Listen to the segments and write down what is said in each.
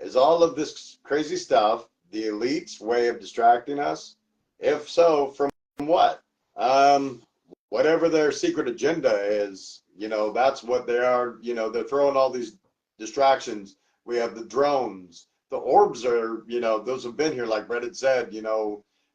Is all of this crazy stuff the elite's way of distracting us? If so, from what? Whatever their secret agenda is, that's what they are. They're throwing all these distractions. We have the drones. The orbs are, those have been here, like Brett had said,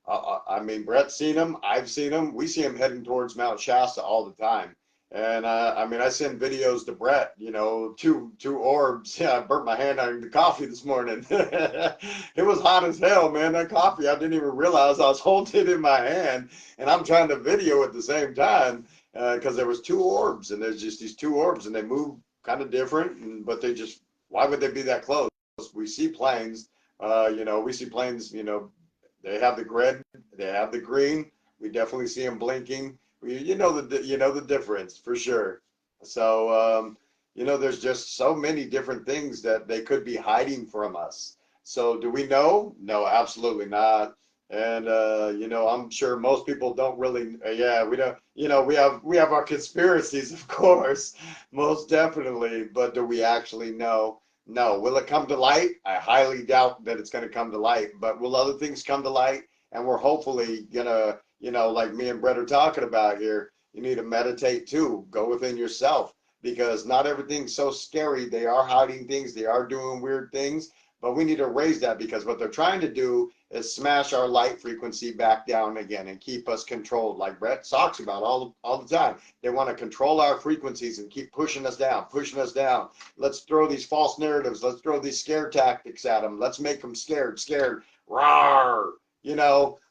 I mean, Brett's seen them. I've seen them. We see them heading towards Mount Shasta all the time. And I mean, I send videos to Brett, two orbs. Yeah, I burnt my hand on the coffee this morning. It was hot as hell, man. That coffee, I didn't even realize I was holding it in my hand, and I'm trying to video at the same time because there was two orbs, and there's just these two orbs, and they move kind of different, but they just, why would they be that close? We see planes, we see planes, they have the red, they have the green. We definitely see them blinking. You know the difference for sure. So there's just so many different things that they could be hiding from us. So do we know? No, absolutely not. And I'm sure most people don't really. Yeah, we don't. We have our conspiracies, of course, most definitely. But do we actually know? No. Will it come to light? I highly doubt that it's going to come to light. But will other things come to light? And we're hopefully gonna, like me and Brett are talking about here, you need to meditate too. Go within yourself, because not everything's so scary. They are hiding things. They are doing weird things. But we need to raise that, because what they're trying to do is smash our light frequency back down again and keep us controlled, like Brett talks about all the time. They want to control our frequencies and keep pushing us down, pushing us down. Let's throw these false narratives. Let's throw these scare tactics at them. Let's make them scared. Rawr.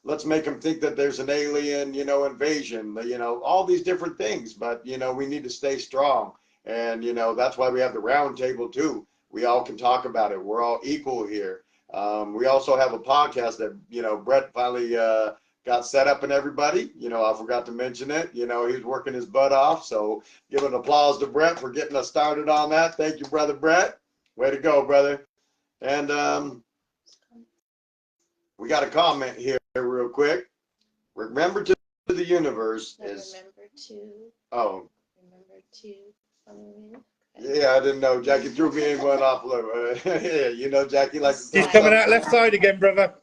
Let's make them think that there's an alien, invasion, all these different things. But, we need to stay strong. And, that's why we have the round table too. We all can talk about it. We're all equal here. We also have a podcast that, Brett finally got set up, and everybody, I forgot to mention it. He's working his butt off. So give an applause to Brett for getting us started on that. Thank you, brother Brett. Way to go, brother. And we got a comment here real quick. Remember to the universe is. Remember to. Oh. Remember to. Yeah, I didn't know. Jackie threw me in one off. Yeah, Jackie likes to. He's coming out left side again, brother.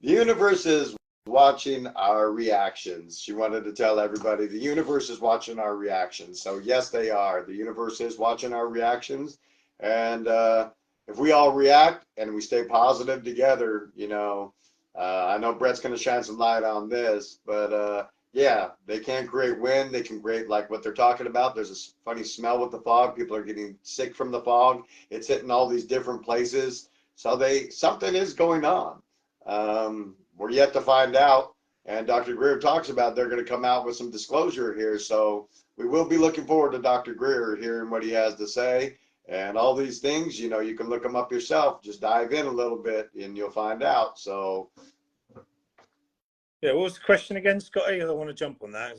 The universe is watching our reactions. She wanted to tell everybody the universe is watching our reactions. So yes, they are. The universe is watching our reactions, and if we all react and we stay positive together, I know Brett's going to shine some light on this, but yeah, they can create wind. They can create, like what they're talking about. There's a funny smell with the fog. People are getting sick from the fog. It's hitting all these different places. So something is going on. We're yet to find out. And Dr. Greer talks about they're going to come out with some disclosure here. So we will be looking forward to Dr. Greer hearing what he has to say. And all these things, you can look them up yourself. Just dive in a little bit and you'll find out. So. Yeah, what was the question again, Scotty? I want to jump on that.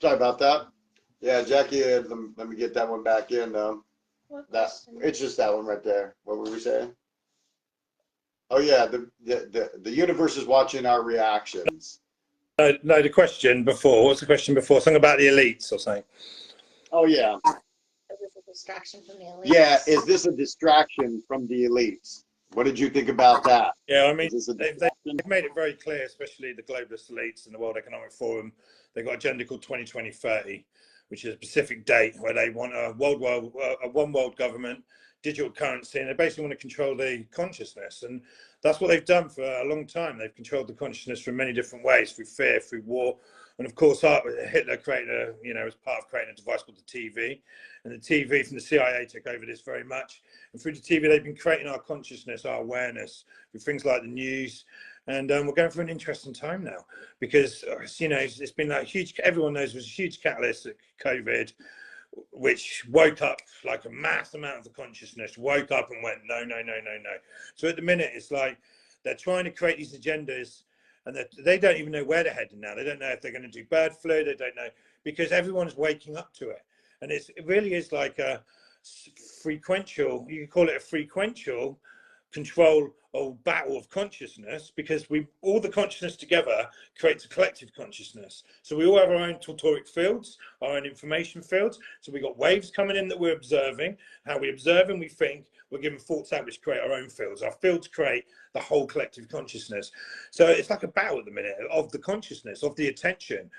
Sorry about that. Yeah, Jackie, let me get that one back in. It's just that one right there. What were we saying? Oh yeah, the universe is watching our reactions. No, the question before. What's the question before? Something about the elites or something. Oh yeah. Is this a distraction from the elites? Yeah, is this a distraction from the elites? What did you think about that? Yeah, I mean, they've made it very clear, especially the globalist elites and the World Economic Forum. They've got an agenda called 2020-30, which is a specific date where they want a one world government, digital currency, and they basically want to control the consciousness. And that's what they've done for a long time. They've controlled the consciousness from many different ways, through fear, through war. And of course, Hitler created as part of creating a device called the TV. And the TV from the CIA took over this very much. And through the TV, they've been creating our consciousness, our awareness, through things like the news. And we're going through an interesting time now, because, it's been like huge, everyone knows it was a huge catalyst, COVID, which woke up like a mass amount of the consciousness, woke up and went, no. So at the minute, it's like they're trying to create these agendas, and they don't even know where they're heading now. They don't know if they're going to do bird flu. They don't know, because everyone's waking up to it. And it really is like a frequential, you could call it a frequential control battle of consciousness, because all the consciousness together creates a collective consciousness. So we all have our own tautoric fields, our own information fields. So we got waves coming in that we're observing. How we observe and we think, we're giving thoughts out which create our own fields. Our fields create the whole collective consciousness. So it's like a battle at the minute of the consciousness, of the attention,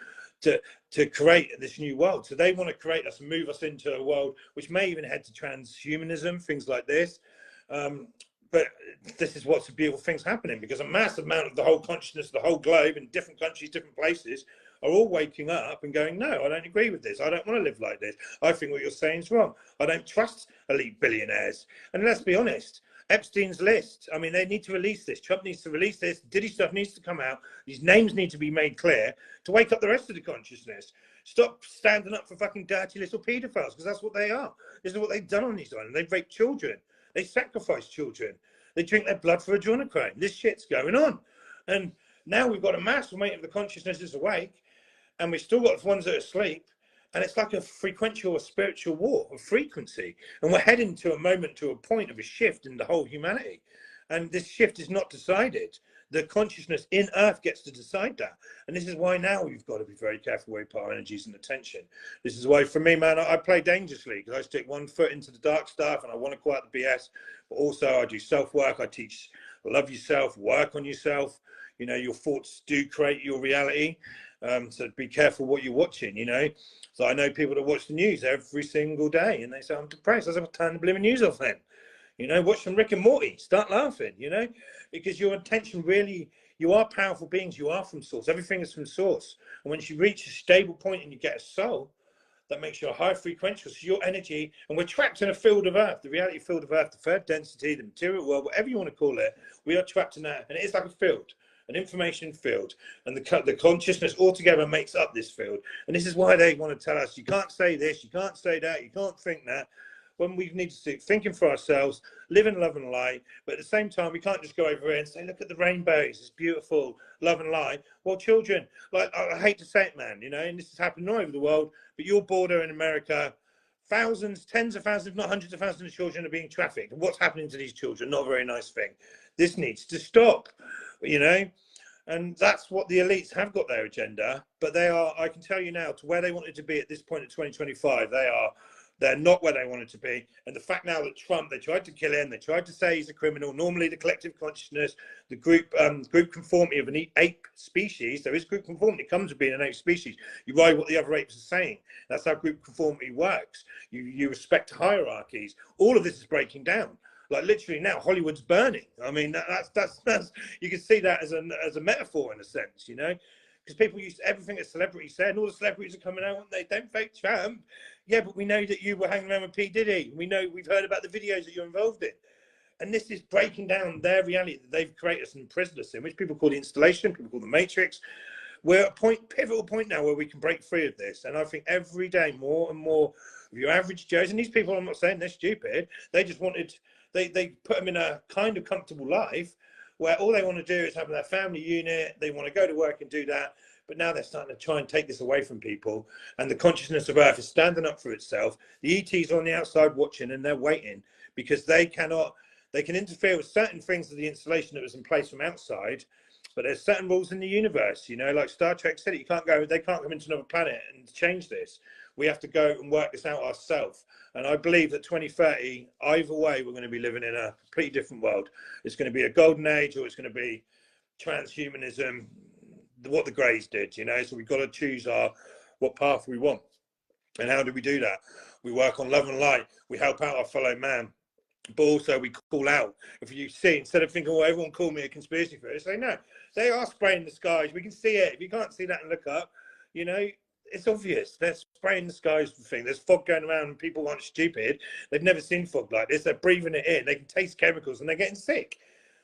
to create this new world. So they want to create us and move us into a world which may even head to transhumanism, things like this. But this is what's the beautiful things happening, because a massive amount of the whole consciousness of the whole globe in different countries, different places, are all waking up and going, no, I don't agree with this. I don't want to live like this. I think what you're saying is wrong. I don't trust elite billionaires. And let's be honest, Epstein's list, I mean, they need to release this. Trump needs to release this. Diddy stuff needs to come out. These names need to be made clear to wake up the rest of the consciousness. Stop standing up for fucking dirty little paedophiles, because that's what they are. This is what they've done on these islands. They've raped children. They sacrifice children. They drink their blood for adrenochrome. This shit's going on. And now we've got a mass amount of the consciousness is awake, and we've still got the ones that are asleep. And it's like a frequential or spiritual war of frequency. And we're heading to a moment, to a point of a shift in the whole humanity. And this shift is not decided. The consciousness in Earth gets to decide that. And this is why now we've got to be very careful where we put our energies and attention. This is why, for me, man, I play dangerously, because I stick one foot into the dark stuff and I want to quiet the BS. But also I do self-work. I teach love yourself, work on yourself. You know, your thoughts do create your reality. So be careful what you're watching, you know. So I know people that watch the news every single day and they say, I'm depressed. I said, well, turn the blooming news off then. You know, watch some Rick and Morty, start laughing, you know, because your intention really, you are powerful beings. You are from source. Everything is from source. And once you reach a stable point and you get a soul, that makes you a high frequential, so your energy, and we're trapped in a field of Earth, the reality field of Earth, the third density, the material world, whatever you want to call it, we are trapped in that. And it is like a field, an information field, and the consciousness altogether makes up this field. And this is why they want to tell us, you can't say this, you can't say that, you can't think that, when we need to keep thinking for ourselves, live in love and light. But at the same time, we can't just go over here and say, look at the rainbows, it's beautiful, love and light. Well, children, like, I hate to say it, man, you know, and this is happening all over the world, but your border in America, thousands, tens of thousands, if not hundreds of thousands of children are being trafficked. And what's happening to these children? Not a very nice thing. This needs to stop, you know. And that's what the elites have got their agenda. But they are, I can tell you now, to where they wanted to be at this point in 2025, they're not where they wanted to be. And the fact now that Trump, they tried to kill him, they tried to say he's a criminal. Normally the collective consciousness, the group conformity of an ape species, there is group conformity, it comes with being an ape species. You ride what the other apes are saying. That's how group conformity works. You respect hierarchies. All of this is breaking down. Like literally now, Hollywood's burning. I mean, that's you can see that as a metaphor in a sense, you know, because people use everything that celebrities say, and all the celebrities are coming out and they don't vote Trump. Yeah, but we know that you were hanging around with P. Diddy. We know, we've heard about the videos that you're involved in, and this is breaking down their reality that they've created and imprisoned us in, which people call the installation, people call the matrix. We're at a pivotal point now where we can break free of this, and I think every day more and more of your average Joes, and these people, I'm not saying they're stupid, they just wanted. They put them in a kind of comfortable life where all they want to do is have their family unit. They want to go to work and do that. But now they're starting to try and take this away from people. And the consciousness of Earth is standing up for itself. The ETs are on the outside watching, and they're waiting because they can interfere with certain things of the installation that was in place from outside. But there's certain rules in the universe, you know, like Star Trek said, they can't come into another planet and change this. We have to go and work this out ourselves. And I believe that 2030, either way, we're going to be living in a completely different world. It's going to be a golden age, or it's going to be transhumanism, what the Greys did, you know. So we've got to choose what path we want. And how do we do that? We work on love and light. We help out our fellow man. But also we call out. If you see, instead of thinking, well, everyone call me a conspiracy theorist, say, no, they are spraying the skies. We can see it. If you can't see that and look up, you know, it's obvious. They're spraying the skies for things. There's fog going around and people aren't stupid. They've never seen fog like this. They're breathing it in. They can taste chemicals and they're getting sick.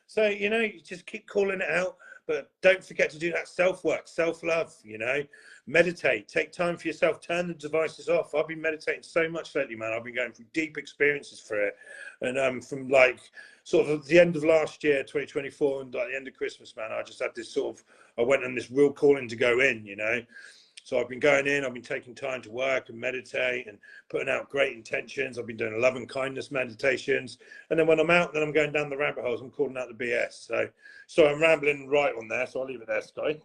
So, you know, you just keep calling it out. But don't forget to do that self-work, self-love, you know. Meditate. Take time for yourself. Turn the devices off. I've been meditating so much lately, man. I've been going through deep experiences for it. And from like sort of the end of last year, 2024, and like the end of Christmas, man, I just had this sort of, I went on this real calling to go in, you know. So I've been going in, I've been taking time to work and meditate and putting out great intentions. I've been doing love and kindness meditations. And then when I'm out, then I'm going down the rabbit holes. I'm calling out the BS. So I'm rambling right on there. So I'll leave it there, Sky.